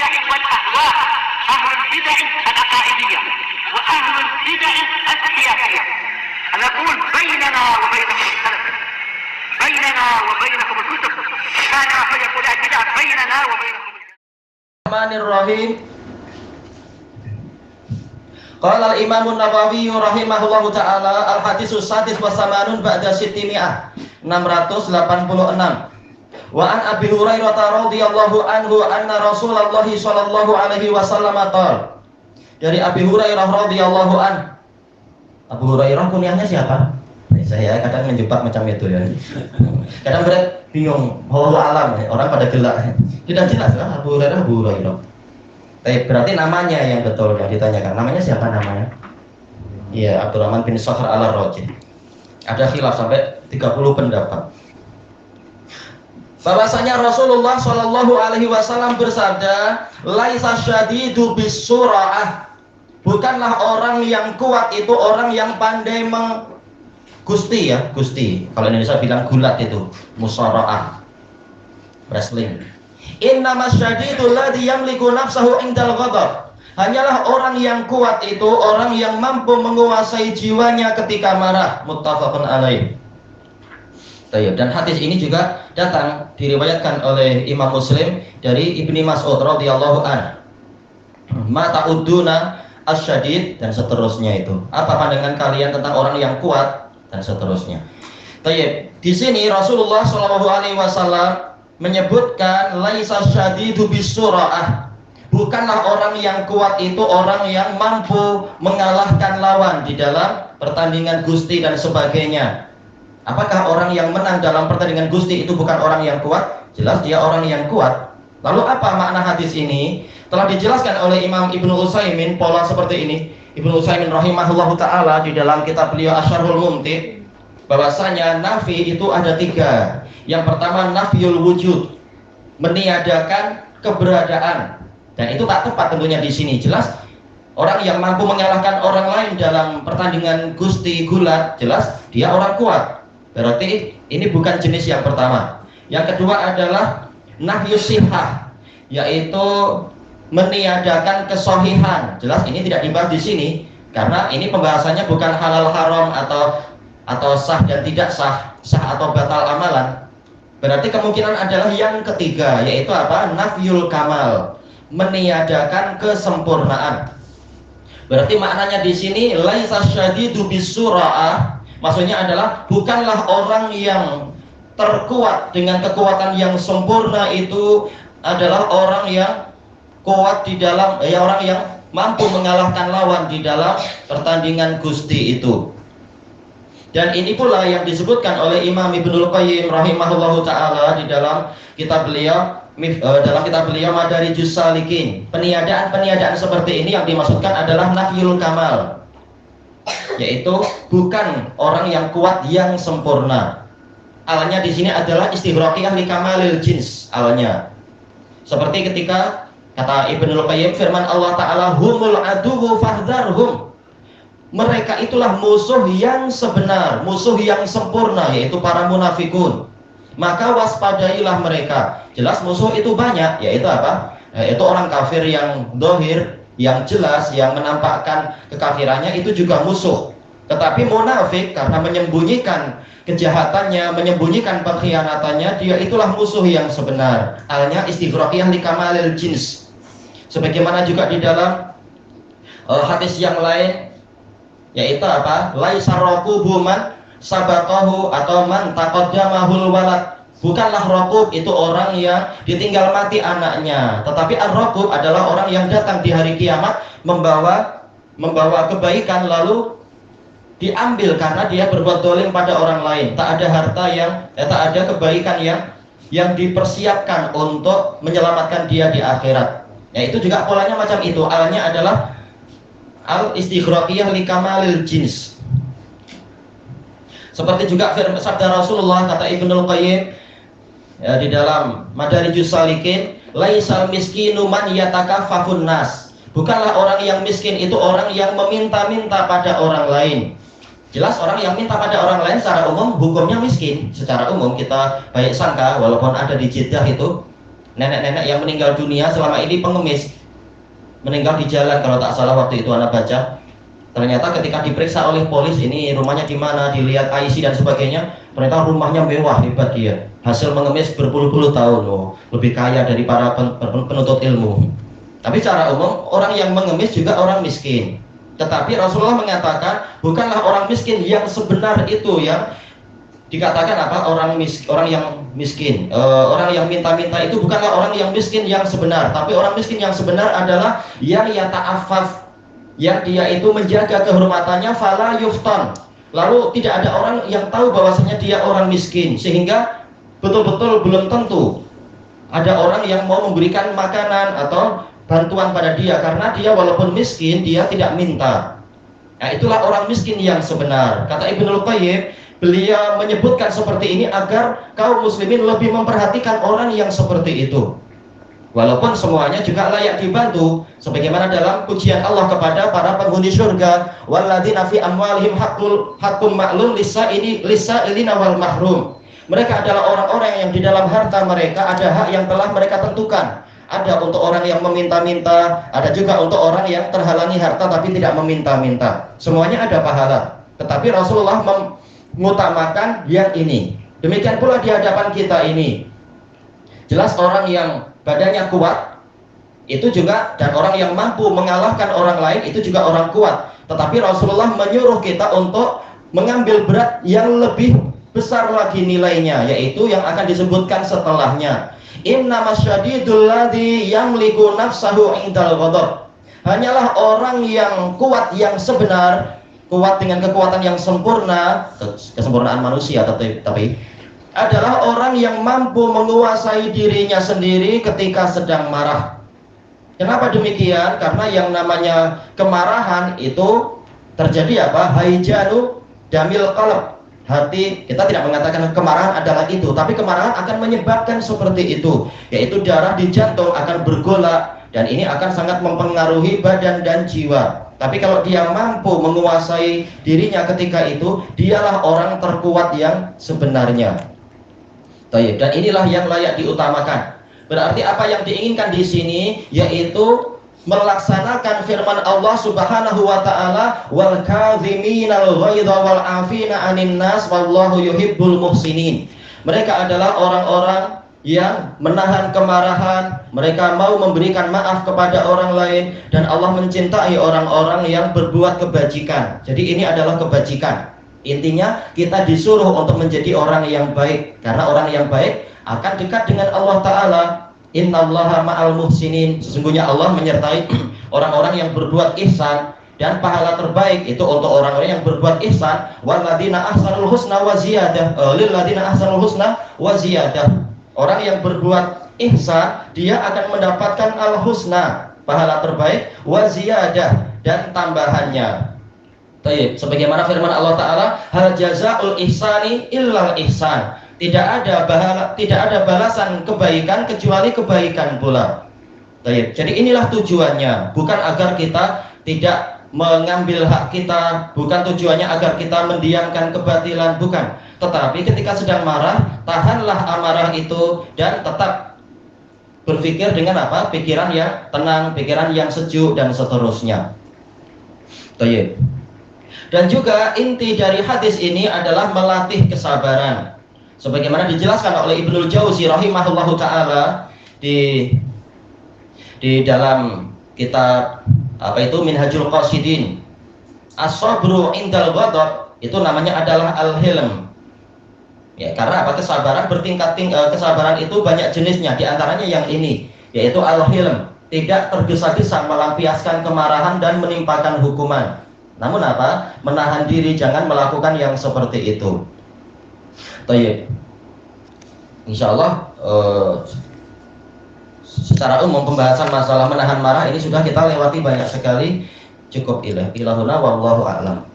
البدع والأهواء، أهل البدع العقائدية وأهل البدع السياسية. نقول بيننا وبينكم السلف، بيننا وبينكم الكتب، كان فيقول البدع بيننا وبينكم. الرحمن الرحيم. Qala al-Imam an-Nawawi rahimahullahu taala al-haditsus sadis wa samanun ba'da sittimi'ah 686. Wa an Abi Hurairah radhiyallahu anhu anna Rasulullah sallallahu alaihi wasallam qala. Dari Abi Hurairah radhiyallahu an. Abu Hurairah kunyahnya siapa? Saya kadang menjebak macam itu ya. Kadang berat bingung, wallahu alam, orang pada gelak. Tidak jelas lah Abu Hurairah. Berarti namanya yang betul yang ditanyakan. Namanya siapa namanya? Iya, Abdurrahman bin Sakhr al-Rajih. Ada khilaf sampai 30 pendapat. Bahwasanya Rasulullah Shallallahu alaihi wasallam bersabda, "Laisa syadidu bisura'ah." Bukanlah orang yang kuat itu orang yang pandai gusti ya, gusti. Kalau Indonesia bilang gulat itu, musara'ah. Wrestling. Innama syadidul ladzi yamliku nafsahu indal ghadab. Hanyalah orang yang kuat itu orang yang mampu menguasai jiwanya ketika marah. Muttafaqun alaih. Dan hadis ini juga datang diriwayatkan oleh Imam Muslim dari Ibni Mas'ud radhiyallahu anhu. Ma ta'uduna asyadid dan seterusnya itu. Apa pandangan kalian tentang orang yang kuat dan seterusnya. Di sini Rasulullah Shallallahu alaihi wasallam menyebutkan laisa syadidu bisura'ah. Bukanlah orang yang kuat itu orang yang mampu mengalahkan lawan di dalam pertandingan gusti dan sebagainya. Apakah orang yang menang dalam pertandingan gusti itu bukan orang yang kuat? Jelas dia orang yang kuat. Lalu apa makna hadis ini? Telah dijelaskan oleh Imam Ibnu Utsaimin pola seperti ini. Ibnu Utsaimin rahimahullahu taala di dalam kitab beliau Asyarhul Mumti bahwasanya nafi itu ada 3. Yang pertama nafyul wujud, meniadakan keberadaan. Dan itu tak tepat tentunya di sini. Jelas orang yang mampu mengalahkan orang lain dalam pertandingan gusti gulat, jelas dia orang kuat. Berarti ini bukan jenis yang pertama. Yang kedua adalah nafyus sihah, yaitu meniadakan kesohihan. Jelas ini tidak dibahas di sini karena ini pembahasannya bukan halal haram atau sah dan tidak sah, sah atau batal amalan. Berarti kemungkinan adalah yang ketiga, yaitu apa? Nafyul kamal, meniadakan kesempurnaan. Berarti maknanya di sini laisa syadidu bisura'ah, maksudnya adalah bukanlah orang yang terkuat dengan kekuatan yang sempurna itu adalah orang yang kuat di dalam orang yang mampu mengalahkan lawan di dalam pertandingan gusti itu. Dan ini pula yang disebutkan oleh Imam Ibnul Qayyim rahimahullahu taala di dalam kitab beliau Madarijus Salikin. Peniadaan seperti ini yang dimaksudkan adalah nafyul kamal, yaitu bukan orang yang kuat yang sempurna. Alanya di sini adalah istighraqiyah li kamalil jins alanya. Seperti ketika kata Ibnul Qayyim firman Allah taala, humul aduwwu fahdharhum. Mereka itulah musuh yang sebenar, musuh yang sempurna, yaitu para munafikun. Maka waspadailah mereka. Jelas musuh itu banyak, yaitu apa? Yaitu orang kafir yang dohir, yang jelas, yang menampakkan kekafirannya itu juga musuh. Tetapi munafik karena menyembunyikan kejahatannya, menyembunyikan pengkhianatannya, dia itulah musuh yang sebenar. Alnya istighraqiyah li kamalil jins. Sebagaimana juga di dalam hadis yang lain, yaitu apa? Laisa raqubu man sabaqahu atau man taqaddamahul walad. Bukanlah raqub itu orang yang ditinggal mati anaknya, tetapi ar-raqub adalah orang yang datang di hari kiamat membawa kebaikan lalu diambil karena dia berbuat dolim pada orang lain. Tak ada harta tak ada kebaikan yang dipersiapkan untuk menyelamatkan dia di akhirat. Ya itu juga polanya macam itu. Alnya adalah al-istighraqiyah li kamalil jins. Seperti juga sabda Rasulullah kata Ibnul Qayyim ya, di dalam Madarijus Salikin, laisal miskinu man yatakaffafun nas. Bukanlah orang yang miskin itu orang yang meminta-minta pada orang lain. Jelas orang yang minta pada orang lain secara umum hukumnya miskin. Secara umum kita baik sangka walaupun ada di Jeddah itu nenek-nenek yang meninggal dunia selama ini pengemis, meninggal di jalan kalau tak salah waktu itu anak baca. Ternyata ketika diperiksa oleh polis, ini rumahnya di mana, dilihat IC dan sebagainya, ternyata rumahnya mewah, hebat dia. Hasil mengemis berpuluh-puluh tahun, loh, lebih kaya dari para penuntut ilmu. Tapi secara umum orang yang mengemis juga orang miskin. Tetapi Rasulullah mengatakan bukanlah orang miskin yang sebenar itu yang dikatakan apa, orang yang miskin, orang yang minta-minta itu bukanlah orang yang miskin yang sebenar. Tapi orang miskin yang sebenar adalah yang yata'affaf, yang dia itu menjaga kehormatannya, fala yuftan. Lalu tidak ada orang yang tahu bahwasanya dia orang miskin, sehingga betul-betul belum tentu ada orang yang mau memberikan makanan atau bantuan pada dia, karena dia walaupun miskin dia tidak minta. Nah, itulah orang miskin yang sebenar. Kata Ibnul Qayyim, beliau menyebutkan seperti ini agar kaum muslimin lebih memperhatikan orang yang seperti itu. Walaupun semuanya juga layak dibantu, sebagaimana dalam pujian Allah kepada para penghuni surga, walladzina fi amwalihim haqqum ma'lum lis-sa'ilina wal mahrum. Mereka adalah orang-orang yang di dalam harta mereka ada hak yang telah mereka tentukan. Ada untuk orang yang meminta-minta, ada juga untuk orang yang terhalangi harta tapi tidak meminta-minta. Semuanya ada pahala. Tetapi Rasulullah mengutamakan yang ini. Demikian pula di hadapan kita ini. Jelas orang yang badannya kuat itu juga, dan orang yang mampu mengalahkan orang lain itu juga orang kuat. Tetapi Rasulullah menyuruh kita untuk mengambil berat yang lebih besar lagi nilainya, yaitu yang akan disebutkan setelahnya. Innamasyadidul ladzi yamliku nafsahu indal ghadab. Hanyalah orang yang kuat yang sebenar, kuat dengan kekuatan yang sempurna, kesempurnaan manusia tapi adalah orang yang mampu menguasai dirinya sendiri ketika sedang marah. Kenapa demikian? Karena yang namanya kemarahan itu terjadi apa? Haijanu damil qalb. Hati, kita tidak mengatakan kemarahan adalah itu, tapi kemarahan akan menyebabkan seperti itu, yaitu darah di jantung akan bergolak, dan ini akan sangat mempengaruhi badan dan jiwa. Tapi kalau dia mampu menguasai dirinya ketika itu, dialah orang terkuat yang sebenarnya. Dan inilah yang layak diutamakan. Berarti apa yang diinginkan di sini yaitu melaksanakan firman Allah Subhanahu wa taala, wal kadhiminal ghaidha wal 'afina 'anil nas wallahu yuhibbul muhsinin. Mereka adalah orang-orang yang menahan kemarahan, mereka mau memberikan maaf kepada orang lain, dan Allah mencintai orang-orang yang berbuat kebajikan. Jadi ini adalah kebajikan. Intinya kita disuruh untuk menjadi orang yang baik, karena orang yang baik akan dekat dengan Allah Ta'ala. Innallaha ma'al muhsinin. Sesungguhnya Allah menyertai orang-orang yang berbuat ihsan, dan pahala terbaik itu untuk orang-orang yang berbuat ihsan. Walladzina ahsanul husna wa ziyadah. Lilladzina ahsanul husna wa ziyadah. Orang yang berbuat ihsan dia akan mendapatkan al-husna, pahala terbaik, wa ziyadah, dan tambahannya. Baik, sebagaimana firman Allah Ta'ala, hal jazaul ihsani illal ihsan. Tidak ada balasan kebaikan kecuali kebaikan pula. Baik, jadi inilah tujuannya, bukan agar kita tidak mengambil hak kita, bukan tujuannya agar kita mendiamkan kebatilan, bukan. Tetapi ketika sedang marah, tahanlah amarah itu dan tetap berpikir dengan apa? Pikiran yang tenang, pikiran yang sejuk, dan seterusnya. Baik. Dan juga inti dari hadis ini adalah melatih kesabaran. Sebagaimana dijelaskan oleh Ibnul Jauzi rahimahullahu taala di dalam kitab apa itu Minhajul Qasidin. As-sabru indal ghadab itu namanya adalah al-hilm. Ya, karena apa? Kesabaran bertingkat-tingkat, kesabaran itu banyak jenisnya, di antaranya yang ini, yaitu al-hilm, tidak tergesa-gesa melampiaskan kemarahan dan menimpakan hukuman. Namun apa? Menahan diri, jangan melakukan yang seperti itu. Baik. Insyaallah secara umum pembahasan masalah menahan marah ini sudah kita lewati banyak sekali. Cukup ilahuna wallahu a'lam.